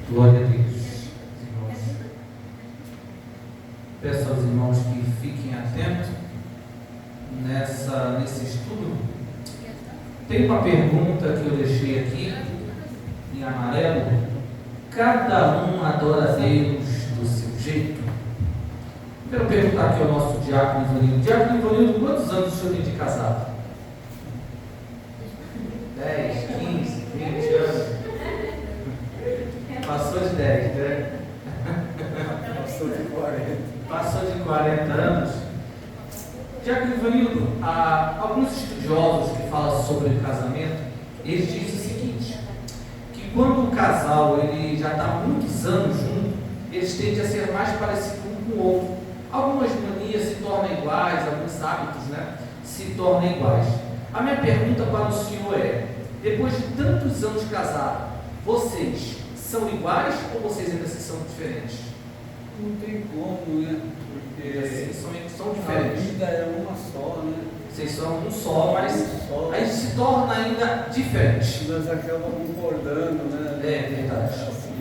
Glória a Deus. Irmãos, peço aos irmãos que fiquem atentos nesse estudo. Tem uma pergunta que eu deixei aqui em amarelo. Cada um adora a Deus do seu jeito. Quero perguntar aqui ao nosso diácono Ivanildo. Diácono Ivanildo, quantos anos o senhor tem de casado? 10, 15, 20 anos? Passou de 10, né? Passou de 40. Passou de 40 anos. Diácono Ivanildo, alguns estudiosos que falam sobre casamento, eles dizem o seguinte, que quando o casal ele já está há muitos anos junto, eles tendem a ser mais parecidos um com o outro. Algumas manias se tornam iguais, alguns hábitos, né, se tornam iguais. A minha pergunta para o senhor é, depois de tantos anos casados, vocês são iguais ou vocês ainda são diferentes? Não tem como, né? Porque são diferentes. A vida é uma só, né? Vocês são um só, mas a gente se torna ainda diferente. Nós acabamos concordando, né? É verdade. Assim.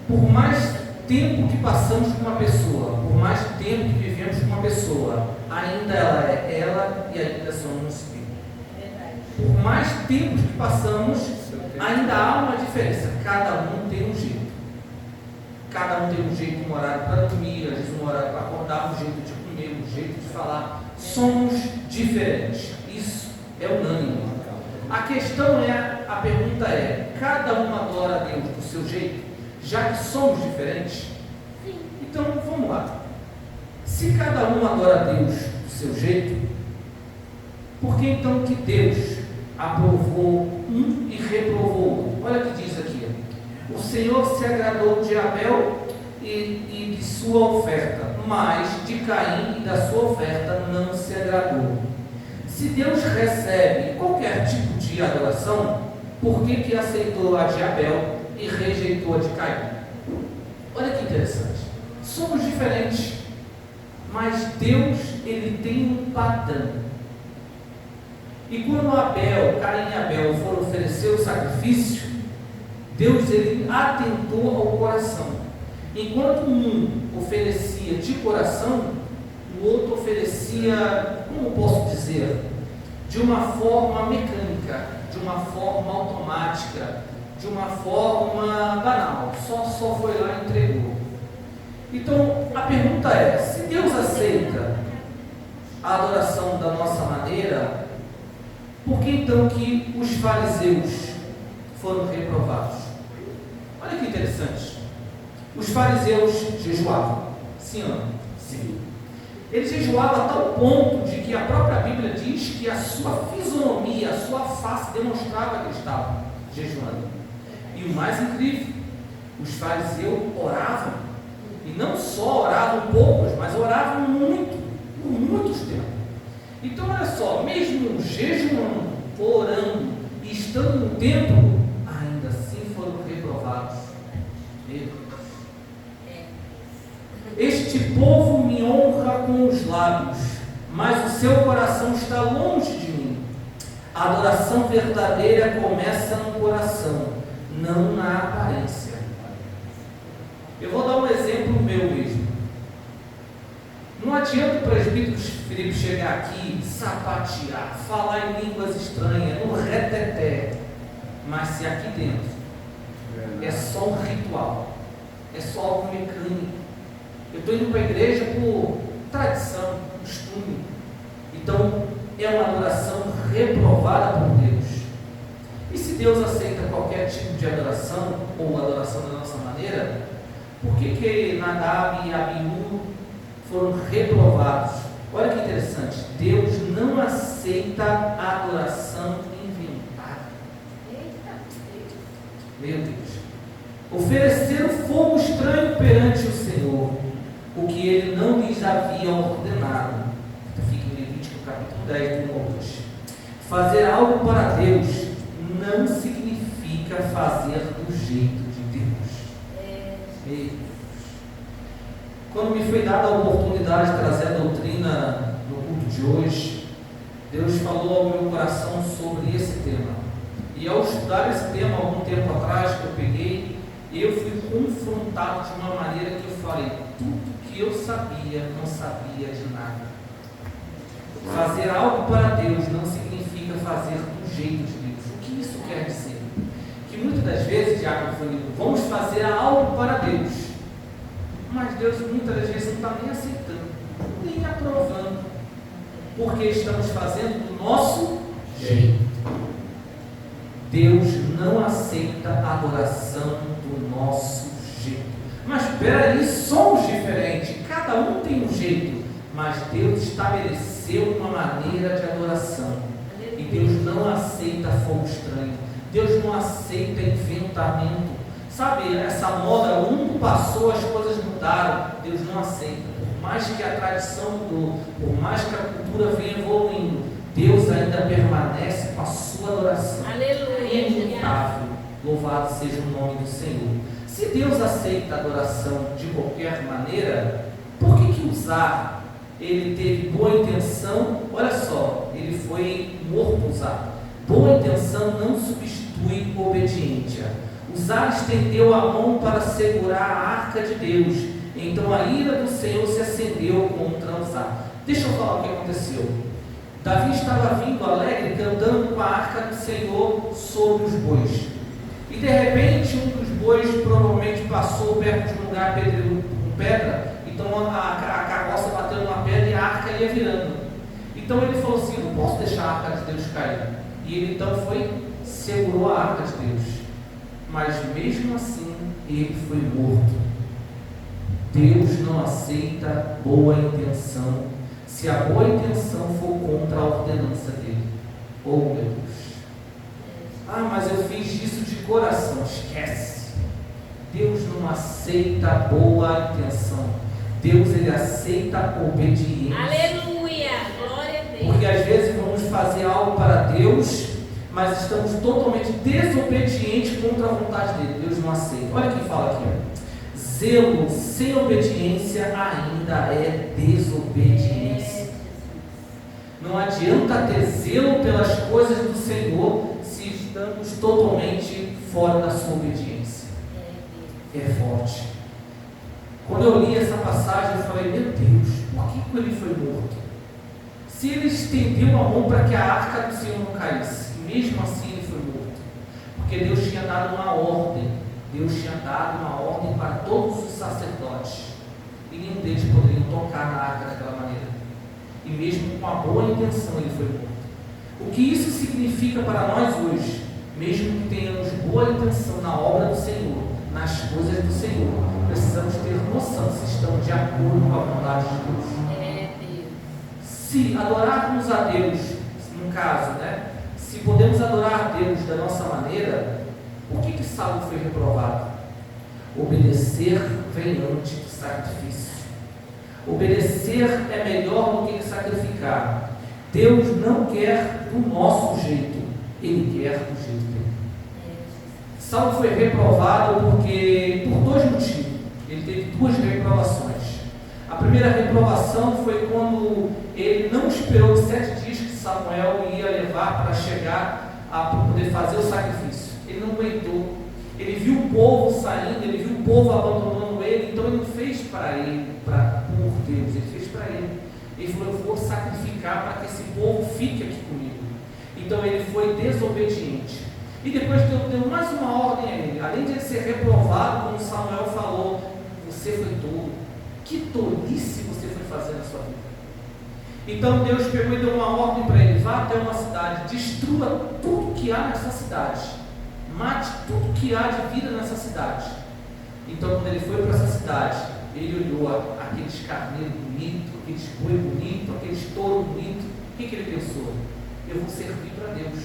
Por mais tempo que passamos com uma pessoa, por mais tempo que vivemos com uma pessoa, ainda ela é ela e ainda somos espírito. Por mais tempo que passamos, ainda há uma diferença. Cada um tem um jeito. Cada um tem um jeito, um horário para dormir, às vezes um horário para acordar, um jeito de comer, um jeito de falar. Somos diferentes. Isso é unânime. A questão é, a pergunta é, cada um adora a Deus do seu jeito, já que somos diferentes? Sim. Então, vamos lá. Se cada um adora a Deus do seu jeito, por que então que Deus aprovou um e reprovou outro? Olha o que diz aqui. O Senhor se agradou de Abel e de sua oferta, mas de Caim e da sua oferta não se agradou. Se Deus recebe qualquer tipo de adoração, por que aceitou a de Abel e rejeitou a de Caim? Olha que interessante. Somos diferentes, mas Deus ele tem um padrão. E quando Caim e Abel foram oferecer o sacrifício, Deus ele atentou ao coração. Enquanto um oferecia de coração, o outro oferecia, como posso dizer, de uma forma mecânica, de uma forma automática, de uma forma banal. Só foi lá e entregou. Então, a pergunta é, se Deus aceita a adoração da nossa maneira, por que então que os fariseus foram reprovados? Olha que interessante. Os fariseus jejuavam. Sim ou não? Sim. Eles jejuavam a tal ponto de que a própria Bíblia diz que a sua fisionomia, a sua face demonstrava que estavam jejuando. E o mais incrível, os fariseus oravam. E não só oravam poucos, mas oravam muito, por muitos tempos. Então olha só, mesmo jejuando, orando e estando no templo, ainda assim foram reprovados. Meu Deus. Este povo me honra com os lábios, mas o seu coração está longe de mim. A adoração verdadeira começa no coração, não na aparência. Eu vou dar um exemplo meu mesmo. Não adianta o presbítero Felipe chegar aqui, sapatear, falar em línguas estranhas, no reteté, mas se aqui dentro é só um ritual, é só algo mecânico. Eu estou indo para a igreja por tradição, costume. Então, é uma adoração reprovada por Deus. E se Deus aceita qualquer tipo de adoração, ou adoração da nossa maneira, por que Nadab e Abiú foram reprovados? Olha que interessante, Deus não aceita a adoração inventada. Meu Deus. Oferecer o fogo estranho perante o Senhor, o que ele não lhes havia ordenado. Fica em Levítico capítulo 10, do 1 ao 2. Fazer algo para Deus não significa fazer do jeito de Deus. Meu Deus. Quando me foi dada a oportunidade de trazer a doutrina no culto de hoje, Deus falou ao meu coração sobre esse tema. E ao estudar esse tema, algum tempo atrás, que eu peguei, eu fui confrontado de uma maneira que eu falei, tudo que eu sabia, não sabia de nada. Fazer algo para Deus não significa fazer do jeito de Deus. O que isso quer dizer? Que muitas das vezes, Diácono Fanilo, vamos fazer algo para Deus, mas Deus muitas das vezes não está nem aceitando, nem aprovando, porque estamos fazendo do nosso jeito. Deus não aceita a adoração do nosso jeito. Mas espera aí, somos diferentes, cada um tem um jeito, mas Deus estabeleceu uma maneira de adoração, e Deus não aceita fogo estranho, Deus não aceita inventamento. Sabe, essa moda, o mundo passou, as coisas mudaram, Deus não aceita. Por mais que a tradição mudou, por mais que a cultura venha evoluindo, Deus ainda permanece com a sua adoração. Aleluia. Imutável. Louvado seja o nome do Senhor. Se Deus aceita a adoração de qualquer maneira, por que Uzá, ele teve boa intenção? Olha só, ele foi morto, Uzá. Boa intenção não substitui obediência. Uzá estendeu a mão para segurar a arca de Deus, então a ira do Senhor se acendeu contra Uzá. Deixa eu falar o que aconteceu. Davi estava vindo alegre, cantando com a arca do Senhor sobre os bois, e de repente um dos bois provavelmente passou perto de um lugar pedreiro com pedra, então a carroça bateu numa pedra e a arca ia virando. Então ele falou assim, não posso deixar a arca de Deus cair, e ele então segurou a arca de Deus, mas mesmo assim ele foi morto. Deus não aceita boa intenção, se a boa intenção for contra a ordenança dele. Oh meu Deus, mas eu fiz isso de coração. Esquece. Deus não aceita boa intenção, Deus ele aceita obediência. Aleluia, glória a Deus. Porque às vezes vamos fazer algo para Deus, mas estamos totalmente desobedientes contra a vontade dele. Deus não aceita. Olha quem fala aqui, zelo sem obediência ainda é desobediência. Não adianta ter zelo pelas coisas do Senhor se estamos totalmente fora da sua obediência. É forte. Quando eu li essa passagem, eu falei, meu Deus, por que ele foi morto? Se ele estendeu a mão para que a arca do Senhor não caísse, mesmo assim ele foi morto, porque Deus tinha dado uma ordem. Deus tinha dado uma ordem para todos os sacerdotes, e nenhum deles poderiam tocar na arca daquela maneira, e mesmo com a boa intenção ele foi morto. O que isso significa para nós hoje? Mesmo que tenhamos boa intenção na obra do Senhor, nas coisas do Senhor, precisamos ter noção se estamos de acordo com a vontade de Deus. Se adorarmos a Deus, no caso, se podemos adorar a Deus da nossa maneira, por que Saul foi reprovado? Obedecer vem antes do sacrifício. Obedecer é melhor do que sacrificar. Deus não quer do nosso jeito, Ele quer do jeito dele. Saul foi reprovado por dois motivos. Ele teve duas reprovações. A primeira reprovação foi quando ele não esperou os 7 dias que Samuel ia levar para chegar a poder fazer o sacrifício. Ele não aguentou. Ele viu o povo saindo, ele viu o povo abandonando ele, então ele não fez para ele, por Deus, ele fez para ele. Ele falou, eu vou sacrificar para que esse povo fique aqui comigo. Então ele foi desobediente. E depois Deus deu mais uma ordem a ele. Além de ele ser reprovado, como Samuel falou, você foi tolo. Que tolice você foi fazer na sua vida. Então Deus pegou e deu uma ordem para ele, vá até uma cidade, destrua tudo que há nessa cidade, mate tudo que há de vida nessa cidade. Então quando ele foi para essa cidade, ele olhou aqueles carneiros bonitos, aqueles boi bonitos, aqueles touros bonitos. O que ele pensou? Eu vou servir para Deus,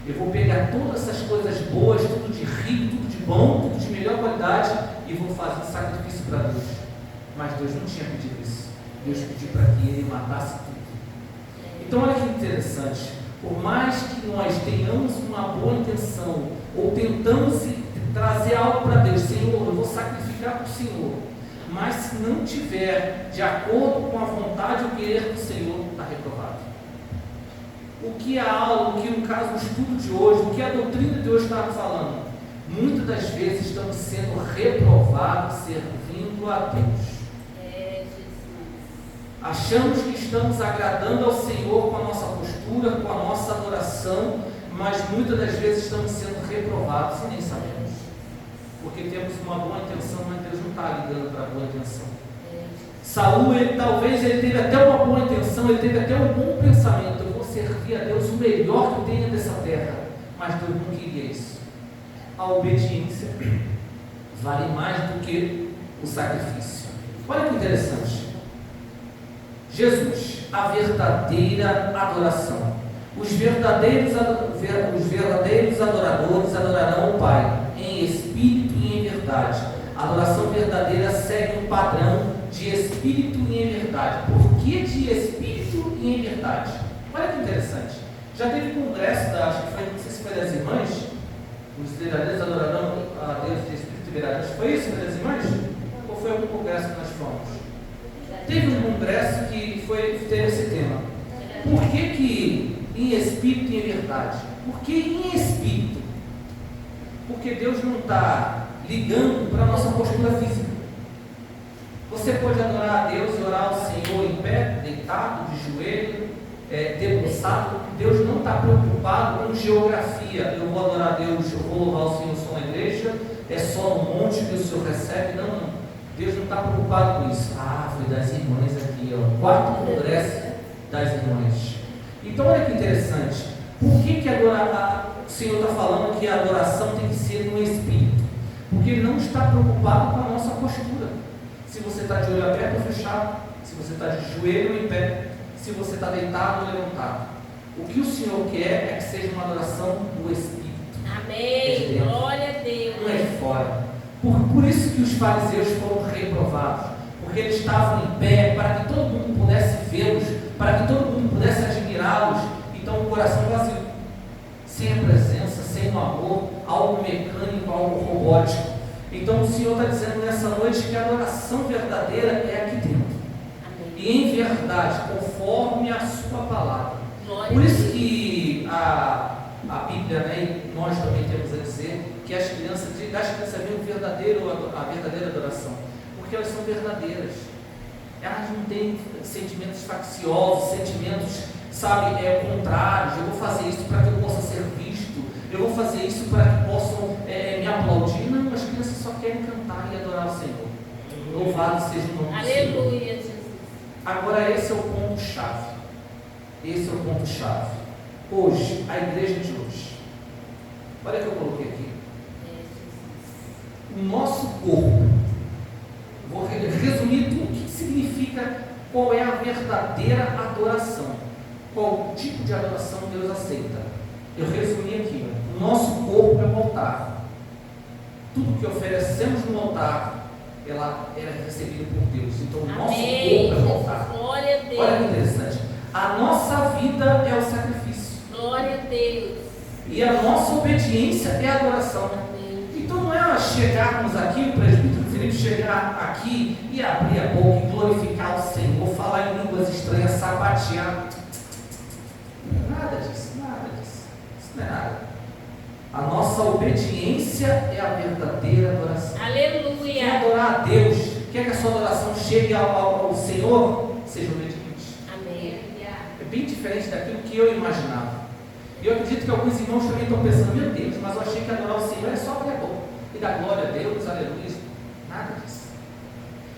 eu vou pegar todas essas coisas boas, tudo de rico, tudo de bom, tudo de melhor qualidade, e vou fazer um sacrifício para Deus. Mas Deus não tinha pedido isso. Deus pediu para que ele matasse tudo. Então olha que interessante, por mais que nós tenhamos uma boa intenção, ou tentamos trazer algo para Deus, Senhor, eu vou sacrificar para o Senhor, mas se não tiver de acordo com a vontade ou querer do Senhor, está reprovado. O que a aula, o que no caso o estudo de hoje, o que a doutrina de hoje está falando? muitas das vezes estamos sendo reprovados servindo a Deus. Achamos que estamos agradando ao Senhor com a nossa postura, com a nossa adoração, mas muitas das vezes estamos sendo reprovados e nem sabemos. Porque temos uma boa intenção, mas Deus não está ligando para a boa intenção. Saul, talvez ele teve até uma boa intenção, ele teve até um bom pensamento: eu vou servir a Deus o melhor que eu tenho dessa terra, mas Deus não queria isso. A obediência vale mais do que o sacrifício. Olha que interessante. Jesus, a verdadeira adoração. Os verdadeiros adoradores adorarão o Pai em espírito e em verdade. A adoração verdadeira segue um padrão de espírito e em verdade. Por que de espírito e em verdade? Olha que interessante. Já teve congresso acho que foi, não sei se foi das irmãs, os verdadeiros adorarão a Deus de espírito e verdade. Foi isso, das irmãs? Ou foi algum congresso que nós fomos? Teve um congresso que teve esse tema. Por que em espírito e em verdade? Por que em espírito? Porque Deus não está ligando para a nossa postura física. Você pode adorar a Deus e orar ao Senhor em pé, deitado, de joelho, debruçado. Deus não está preocupado com geografia. Eu vou adorar a Deus, eu vou louvar o Senhor só na igreja, é só no monte que o Senhor recebe. Não. Deus não está preocupado com isso. Foi das irmãs aqui, ó, 4 congressos das irmãs. Então olha que interessante. Por que o Senhor está falando que a adoração tem que ser no espírito? Porque Ele não está preocupado com a nossa postura. Se você está de olho aberto ou fechado, se você está de joelho ou em pé, se você está deitado ou levantado. O que o Senhor quer é que seja uma adoração no espírito. Amém. Glória a Deus. Não é de fora. Por isso que os fariseus foram reprovados, porque eles estavam em pé para que todo mundo pudesse vê-los, para que todo mundo pudesse admirá-los. Então o coração vazio, sem a presença, sem o amor, algo mecânico, algo robótico. Então o Senhor está dizendo nessa noite que a adoração verdadeira é aqui dentro. Amém. E em verdade, conforme a sua palavra. Por isso que a Bíblia, e nós também temos a dizer que das crianças vem a verdadeira adoração, porque elas são verdadeiras. Elas não têm sentimentos facciosos, sentimentos, contrários. Eu vou fazer isso para que eu possa ser visto, eu vou fazer isso para que possam me aplaudir. Não, as crianças só querem cantar e adorar o Senhor. Louvado seja o nome do Senhor. Aleluia, Jesus. Agora esse é o ponto-chave. Esse é o ponto-chave. Hoje, a igreja de hoje. Olha o que eu coloquei aqui. O nosso corpo. Vou resumir tudo o que significa, qual é a verdadeira adoração. Qual tipo de adoração Deus aceita. Eu resumi aqui. O nosso corpo é o altar. Tudo que oferecemos no altar, ela é recebido por Deus. Então o nosso corpo é o altar. Glória a Deus. Olha que interessante. A nossa vida é o sacrifício. Glória a Deus. E a nossa obediência é a adoração. Então não é chegarmos aqui, o presbítero Felipe chegar aqui e abrir a boca e glorificar o Senhor, falar em línguas estranhas, sapatear. Nada disso. Isso não é nada. A nossa obediência é a verdadeira adoração. Aleluia. Quer adorar a Deus, quer que a sua adoração chegue ao Senhor, seja obediente. Amém. É bem diferente daquilo que eu imaginava. E eu acredito que alguns irmãos também estão pensando: meu Deus, mas eu achei que adorar o Senhor é só abrir a boca e dar glória a Deus, aleluia. Nada disso.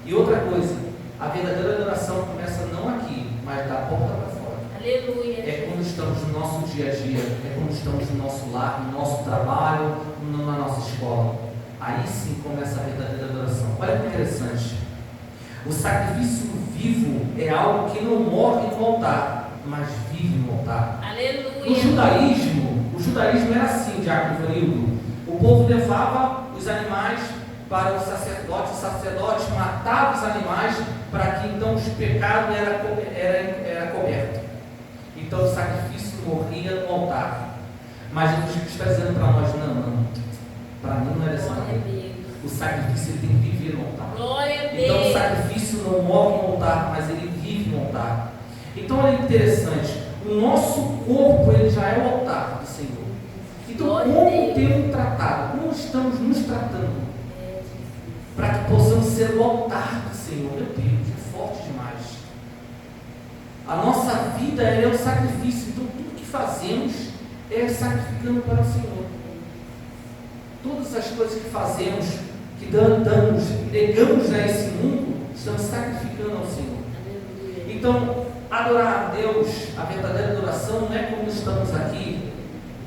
E outra coisa, a verdadeira adoração começa não aqui, mas da porta para fora. Aleluia. É quando estamos no nosso dia a dia, é quando estamos no nosso lar, no nosso trabalho, na nossa escola. Aí sim começa a verdadeira adoração. Olha que interessante. O sacrifício vivo é algo que não morre no altar, mas vive no altar. Aleluia. O judaísmo era assim, Diácono Ivanildo. O povo levava os animais para o sacerdote matava os animais para que então os pecados era coberto. Então o sacrifício morria no altar. Mas Jesus está dizendo para nós: não, para mim não é dessa maneira. O sacrifício ele tem que viver no altar. Glória a Deus. Então o sacrifício não morre no altar, mas ele vive no altar. Então é interessante, o nosso corpo ele já é o altar do Senhor. E Então, Glória a como Deus. temos tratado, como estamos nos tratando, para que possamos ser o altar do Senhor? Meu Deus, é forte demais. A nossa vida é um sacrifício, então tudo que fazemos é sacrificando para o Senhor. Todas as coisas que fazemos, que damos, negamos a esse mundo, estamos sacrificando ao Senhor. Então, adorar a Deus, a verdadeira adoração, não é como estamos aqui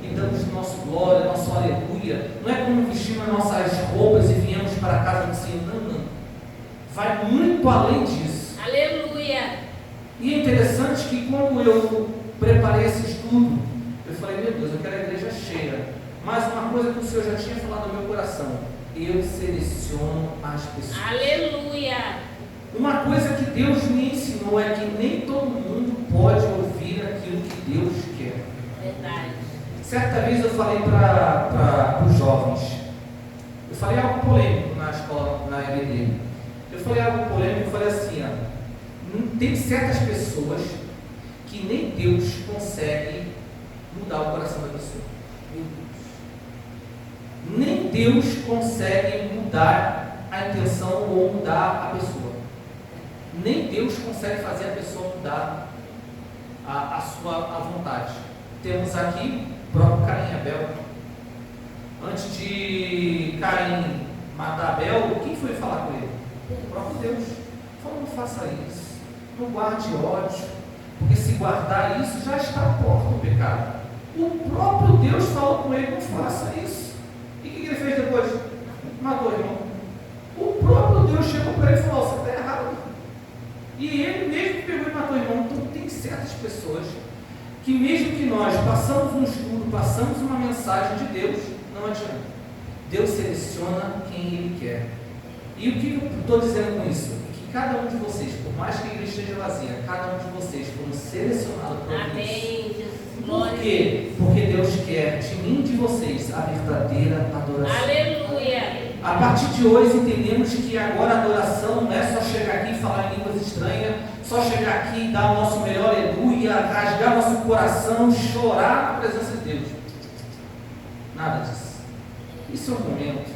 e damos nosso glória, nosso aleluia, não é como vestimos nossas roupas e viemos para a casa do Senhor, não. Vai muito além disso. Aleluia. E é interessante que quando eu preparei esse estudo, eu falei, meu Deus, eu quero a igreja cheia. Mas uma coisa que o Senhor já tinha falado no meu coração, eu seleciono as pessoas. Aleluia. Uma coisa que Deus me ensinou é que nem todo mundo pode ouvir aquilo que Deus quer. Verdade. Certa vez eu falei para os jovens, eu falei algo polêmico na escola, na EBD. Eu falei algo polêmico, eu falei assim, tem certas pessoas que nem Deus consegue mudar o coração da pessoa. Meu Deus. Nem Deus consegue mudar a intenção ou mudar a pessoa. Nem Deus consegue fazer a pessoa mudar a sua vontade. Temos aqui o próprio Caim e Abel. Antes de Caim matar Abel, quem foi falar com ele? O próprio Deus. Falou, não faça isso, não guarde ódio, porque se guardar isso já está à porta do pecado. O próprio Deus falou com ele, não faça isso. E o que ele fez depois? Matou o irmão. O próprio Deus chegou para ele e falou, você está errado. E ele mesmo pegou e matou o irmão. Então tem certas pessoas que mesmo que nós passamos um estudo, passamos uma mensagem de Deus, não adianta. Deus seleciona quem Ele quer. E o que eu estou dizendo com isso? Que cada um de vocês, por mais que a igreja esteja vazia, cada um de vocês foram selecionados por Deus. Amém, Jesus. Por quê? Porque Deus quer de mim e de vocês a verdadeira adoração. Aleluia. A partir de hoje entendemos que agora a adoração não é só chegar aqui e falar em línguas estranhas, só chegar aqui e dar o nosso melhor aleluia, rasgar nosso coração, chorar na presença de Deus. Nada disso. Isso é um momento,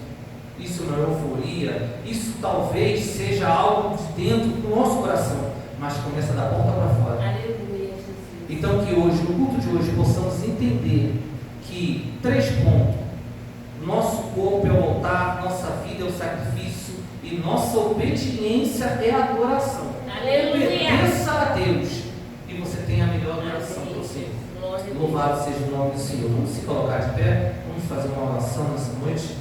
isso é uma euforia, isso talvez seja algo de dentro do nosso coração, mas começa da porta para fora. Aleluia, Jesus. Então que hoje, no culto de hoje, possamos entender que 3 pontos. Nosso corpo é o altar, nossa vida é o sacrifício e nossa obediência é a adoração. Aleluia. Obedeça a Deus e você tem a melhor adoração para você. Glória a Deus. Louvado seja o nome do Senhor. Vamos se colocar de pé, vamos fazer uma oração nessa noite.